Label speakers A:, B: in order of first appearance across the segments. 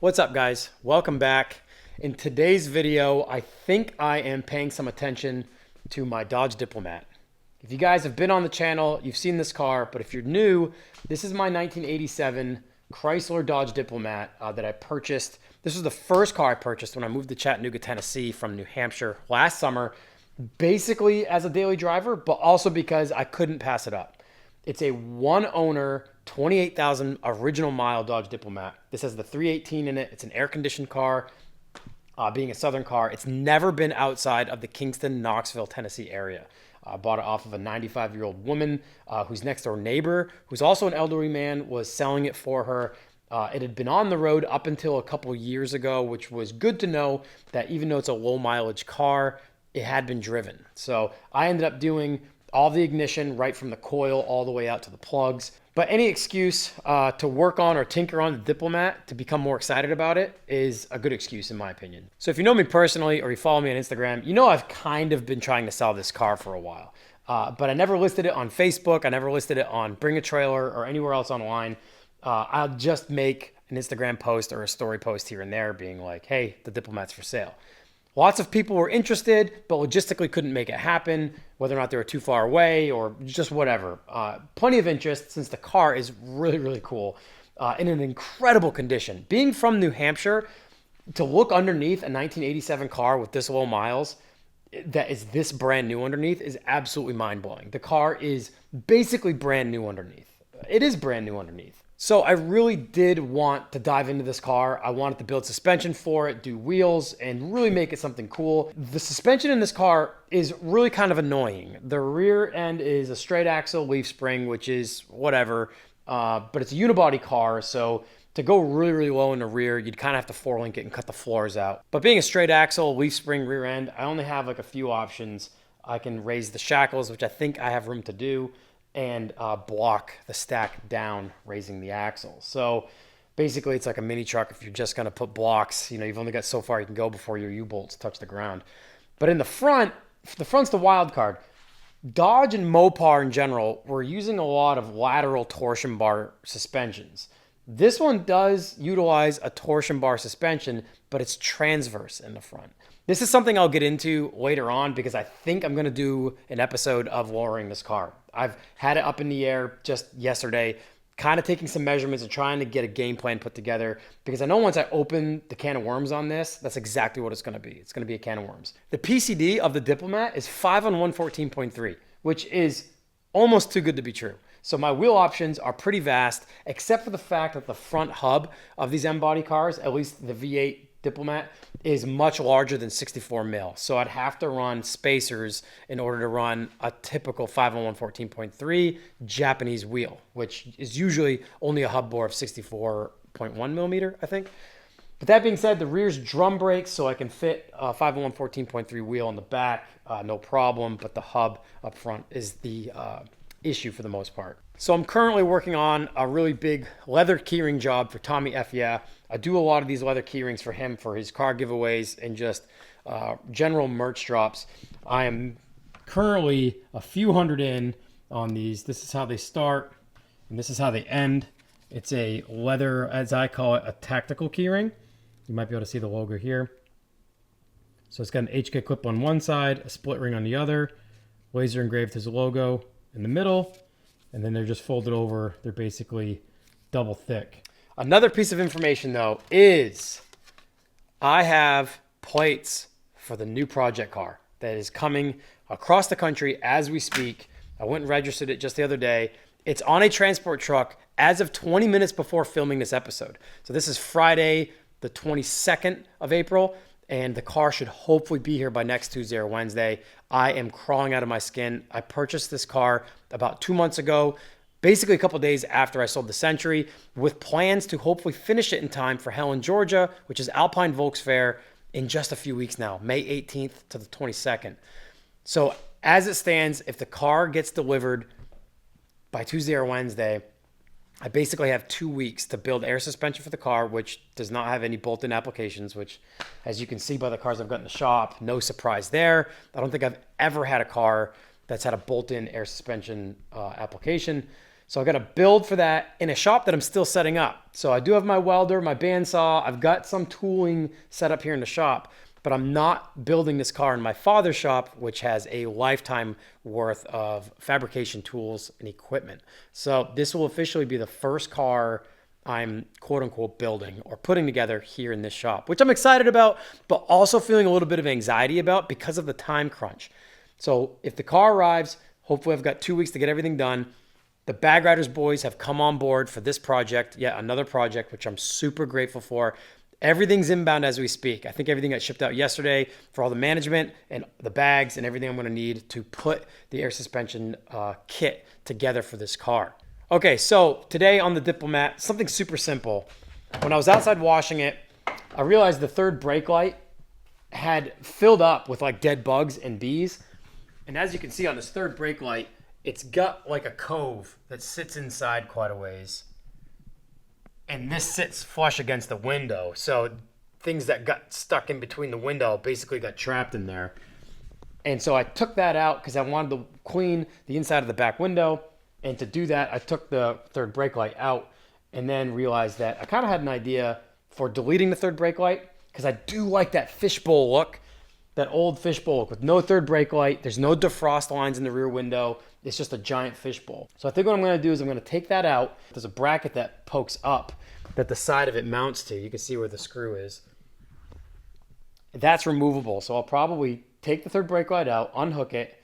A: What's up, guys? Welcome back. In today's video, I think I am paying some attention to my Dodge Diplomat. If you guys have been on the channel, you've seen this car, but if you're new, this is my 1987 Chrysler Dodge Diplomat that I purchased. This was the first car I purchased when I moved to Chattanooga, Tennessee from New Hampshire last summer, basically as a daily driver, but also because I couldn't pass it up. It's a one owner, 28,000 original mile Dodge Diplomat. This has the 318 in it. It's an air conditioned car. Being a Southern car, it's never been outside of the Kingston, Knoxville, Tennessee area. I bought it off of a 95-year-old woman whose next door neighbor, who's also an elderly man, was selling it for her. It had been on the road up until a couple years ago, which was good to know that even though it's a low mileage car, it had been driven. So I ended up doing all the ignition right from the coil all the way out to the plugs. But any excuse to work on or tinker on the Diplomat to become more excited about it is a good excuse in my opinion. So if you know me personally or you follow me on Instagram, you know I've kind of been trying to sell this car for a while. But I never listed it on Facebook. I never listed it on Bring a Trailer or anywhere else online. I'll just make an Instagram post or a story post here and there being like, hey, the Diplomat's for sale. Lots of people were interested, but logistically couldn't make it happen, whether or not they were too far away or just whatever. Plenty of interest since the car is really, really cool in an incredible condition. Being from New Hampshire, to look underneath a 1987 car with this low miles that is this brand new underneath is absolutely mind-blowing. The car is basically brand new underneath. It is brand new underneath. So I really did want to dive into this car. I wanted to build suspension for it, do wheels, and really make it something cool. The suspension in this car is really kind of annoying. The rear end is a straight axle leaf spring, which is whatever, but it's a unibody car, so to go really, really low in the rear, you'd kind of have to four-link it and cut the floors out. But being a straight axle, leaf spring rear end, I only have like a few options. I can raise the shackles, which I think I have room to do, and block the stack down, raising the axle. So basically it's like a mini truck if you're just going to put blocks. You know, you've only got so far you can go before your U-bolts touch the ground. But in the front's the wild card. Dodge and Mopar in general were using a lot of lateral torsion bar suspensions. This one does utilize a torsion bar suspension, but it's transverse in the front. This is something I'll get into later on because I think I'm going to do an episode of lowering this car. I've had it up in the air just yesterday, kind of taking some measurements and trying to get a game plan put together because I know once I open the can of worms on this, that's exactly what it's going to be. It's going to be a can of worms. The PCD of the Diplomat is 5 on 114.3, which is almost too good to be true. So my wheel options are pretty vast, except for the fact that the front hub of these M-body cars, at least the V8 Diplomat, is much larger than 64 mil. So I'd have to run spacers in order to run a typical 5 on 114.3 Japanese wheel, which is usually only a hub bore of 64.1 millimeter, I think. But that being said, the rear's drum brakes, so I can fit a 5 on 114.3 wheel on the back, no problem. But the hub up front is the issue for the most part. So I'm currently working on a really big leather keyring job for Tommy F. Yeah. I do a lot of these leather keyrings for him for his car giveaways and just general merch drops. I am currently a few hundred in on these. This is how they start and this is how they end. It's a leather, as I call it, a tactical keyring. You might be able to see the logo here. So it's got an HK clip on one side, a split ring on the other, laser engraved his logo in the middle, and then they're just folded over. They're basically double thick. Another piece of information though is I have plates for the new project car that is coming across the country as we speak. I went and registered it just the other day. It's on a transport truck as of 20 minutes before filming this episode. So this is Friday, the 22nd of April. And the car should hopefully be here by next Tuesday or Wednesday. I am crawling out of my skin. I purchased this car about 2 months ago, basically a couple days after I sold the Century, with plans to hopefully finish it in time for Helen, Georgia, which is Alpine Volks Fair, in just a few weeks now, May 18th to the 22nd. So as it stands, if the car gets delivered by Tuesday or Wednesday, I basically have 2 weeks to build air suspension for the car, which does not have any bolt-in applications, which, as you can see by the cars I've got in the shop, no surprise there. I don't think I've ever had a car that's had a bolt-in air suspension application. So I got to build for that in a shop that I'm still setting up. So I do have my welder, my bandsaw. I've got some tooling set up here in the shop, but I'm not building this car in my father's shop, which has a lifetime worth of fabrication tools and equipment. So this will officially be the first car I'm quote unquote building or putting together here in this shop, which I'm excited about, but also feeling a little bit of anxiety about because of the time crunch. So if the car arrives, hopefully I've got 2 weeks to get everything done. The Bag Riders boys have come on board for this project, yet another project, which I'm super grateful for. Everything's inbound as we speak. I think everything got shipped out yesterday for all the management and the bags and everything I'm going to need to put the air suspension kit together for this car. Okay, so today on the Diplomat, something super simple. When I was outside washing it, I realized the third brake light had filled up with like dead bugs and bees. And as you can see on this third brake light, it's got like a cove that sits inside quite a ways. And this sits flush against the window. So things that got stuck in between the window basically got trapped in there. And so I took that out because I wanted to clean the inside of the back window. And to do that, I took the third brake light out and then realized that I kind of had an idea for deleting the third brake light because I do like that fishbowl look, that old fishbowl look with no third brake light. There's no defrost lines in the rear window. It's just a giant fishbowl. So I think what I'm going to do is I'm going to take that out. There's a bracket that pokes up that the side of it mounts to. You can see where the screw is. That's removable. So I'll probably take the third brake light out, unhook it,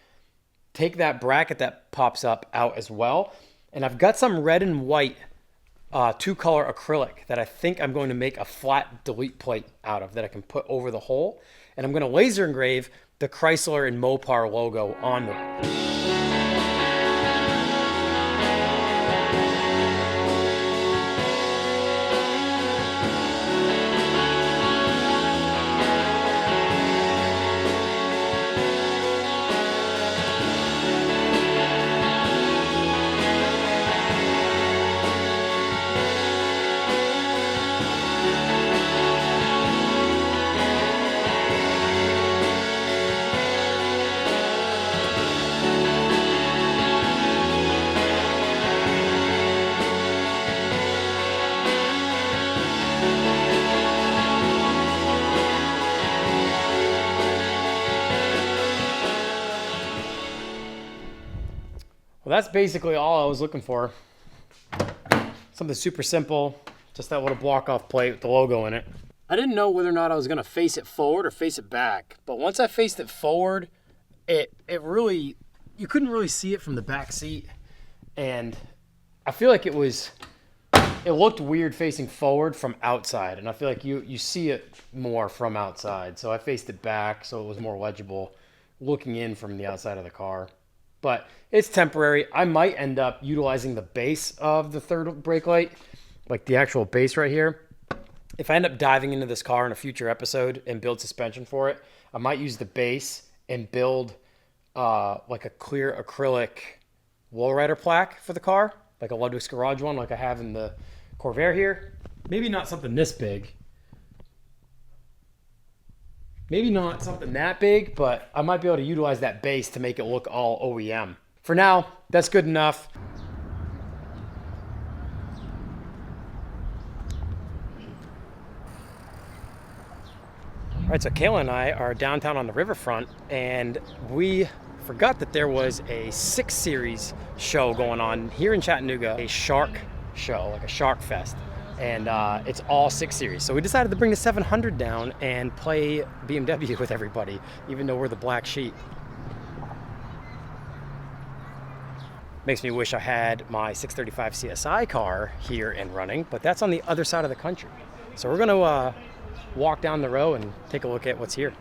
A: take that bracket that pops up out as well. And I've got some red and white two-color acrylic that I think I'm going to make a flat delete plate out of that I can put over the hole. And I'm going to laser engrave the Chrysler and Mopar logo on it. Well, that's basically all I was looking for. Something super simple, just that little block-off plate with the logo in it. I didn't know whether or not I was going to face it forward or face it back, but once I faced it forward, it really, you couldn't really see it from the back seat, and I feel like it looked weird facing forward from outside, and I feel like you see it more from outside, so I faced it back so it was more legible looking in from the outside of the car. But it's temporary. I might end up utilizing the base of the third brake light, like the actual base right here. If I end up diving into this car in a future episode and build suspension for it, I might use the base and build like a clear acrylic lowrider plaque for the car, like a Ludwig's Garage one like I have in the Corvair here. Maybe not something this big. Maybe not something that big, but I might be able to utilize that base to make it look all OEM. For now, that's good enough. All right, so Kayla and I are downtown on the riverfront, and we forgot that there was a 6 Series show going on here in Chattanooga, a shark show, like a SHARKFEST. And it's all 6 Series. So we decided to bring the 700 down and play BMW with everybody, even though we're the black sheep. Makes me wish I had my 635 CSI car here and running, but that's on the other side of the country. So we're gonna walk down the row and take a look at what's here.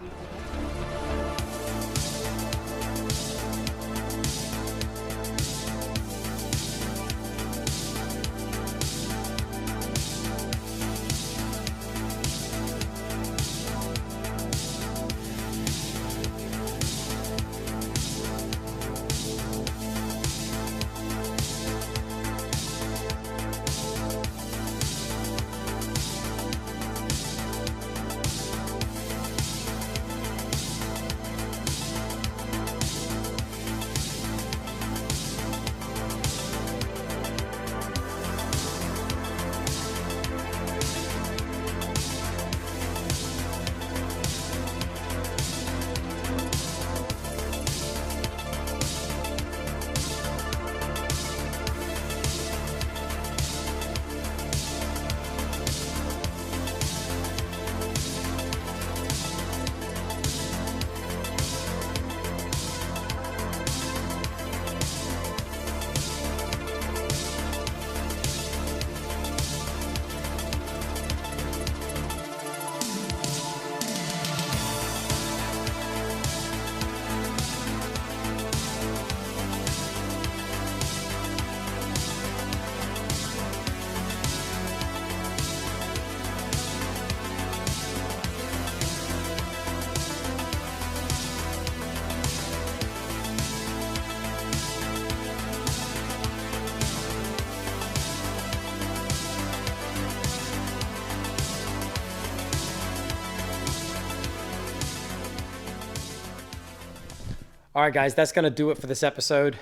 A: All right, guys, that's going to do it for this episode.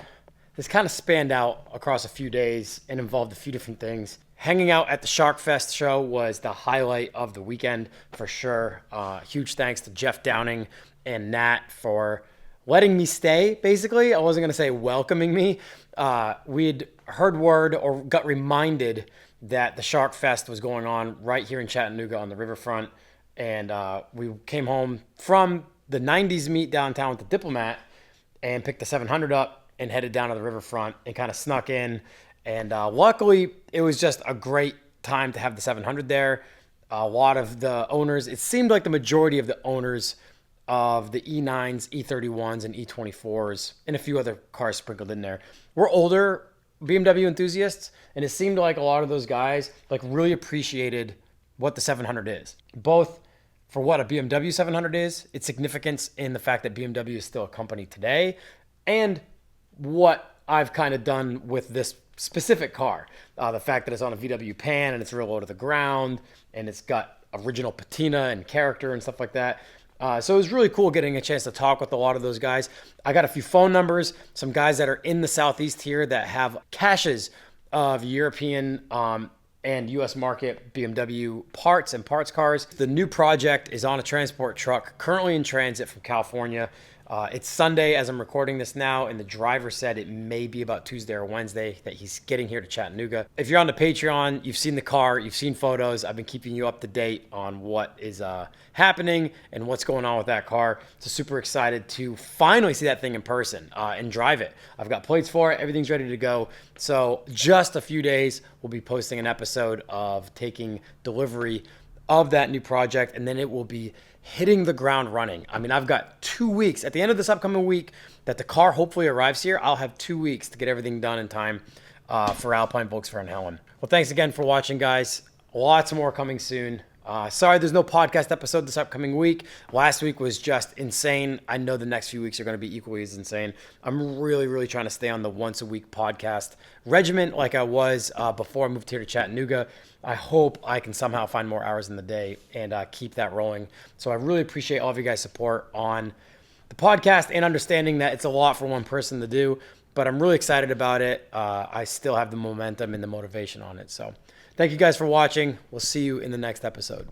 A: This kind of spanned out across a few days and involved a few different things. Hanging out at the SHARKFEST show was the highlight of the weekend for sure. Huge thanks to Jeff Downing and Nat for letting me stay, basically. I wasn't going to say welcoming me. We'd heard word or got reminded that the SHARKFEST was going on right here in Chattanooga on the riverfront. And we came home from the 90s meet downtown with the Diplomat and picked the 700 up and headed down to the riverfront and kind of snuck in. And luckily, it was just a great time to have the 700 there. A lot of the owners, it seemed like the majority of the owners of the E9s, E31s, and E24s, and a few other cars sprinkled in there, were older BMW enthusiasts. And it seemed like a lot of those guys like really appreciated what the 700 is. Both for what a BMW 700 is, its significance in the fact that BMW is still a company today, and what I've kind of done with this specific car. The fact that it's on a VW pan and it's real low to the ground and it's got original patina and character and stuff like that. So it was really cool getting a chance to talk with a lot of those guys. I got a few phone numbers, some guys that are in the Southeast here that have caches of European and US market BMW parts and parts cars. The new project is on a transport truck currently in transit from California. It's Sunday as I'm recording this now, and the driver said it may be about Tuesday or Wednesday that he's getting here to Chattanooga. If you're on the Patreon, you've seen the car, you've seen photos. I've been keeping you up to date on what is happening and what's going on with that car. So super excited to finally see that thing in person and drive it. I've got plates for it. Everything's ready to go. So just a few days, we'll be posting an episode of taking delivery of that new project, and then it will be hitting the ground running. I mean, I've got 2 weeks. At the end of this upcoming week that the car hopefully arrives here, I'll have 2 weeks to get everything done in time for Alpine Volkswagen Helen. Well, thanks again for watching, guys. Lots more coming soon. Sorry there's no podcast episode this upcoming week. Last week was just insane. I know the next few weeks are going to be equally as insane. I'm really trying to stay on the once a week podcast regimen like I was before I moved here to Chattanooga. I hope I can somehow find more hours in the day and keep that rolling. So I really appreciate all of you guys' support on the podcast and understanding that it's a lot for one person to do, but I'm really excited about it. I still have the momentum and the motivation on it. So thank you guys for watching. We'll see you in the next episode.